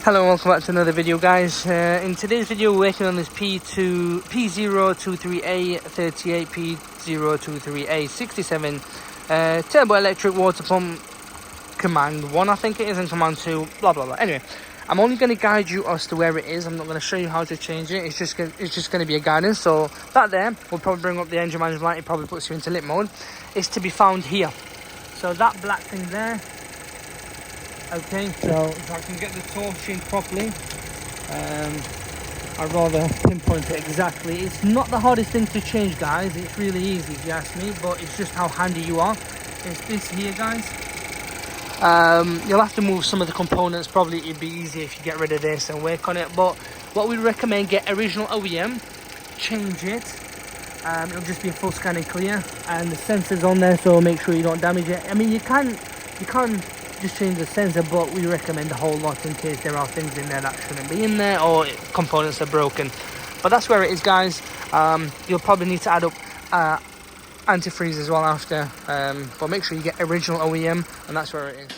Hello and welcome back to another video, guys. In today's video we're working on this P023A 38 P023A 67 turbo electric water pump command 1, I think it is, and command 2, blah blah blah. Anyway, I'm only going to guide you as to where it is. I'm not going to show you how to change it. It's just going to be a guidance. So that there will probably bring up the engine management light. It probably puts you into lit mode. It's to be found here. So that black thing there. Okay, so if I can get the torching properly, I'd rather pinpoint it exactly. It's not the hardest thing to change, guys. It's really easy if you ask me, but it's just how handy you are. It's this here, guys. You'll have to move some of the components. Probably it'd be easier if you get rid of this and work on it, but what we recommend, get original OEM, change it. It'll just be a full scan and clear, and the sensor's on there, so make sure you don't damage it. I mean, you can just change the sensor, but we recommend a whole lot in case there are things in there that shouldn't be in there or components are broken. But that's where it is, guys. You'll probably need to add up antifreeze as well after, but make sure you get original OEM, and that's where it is.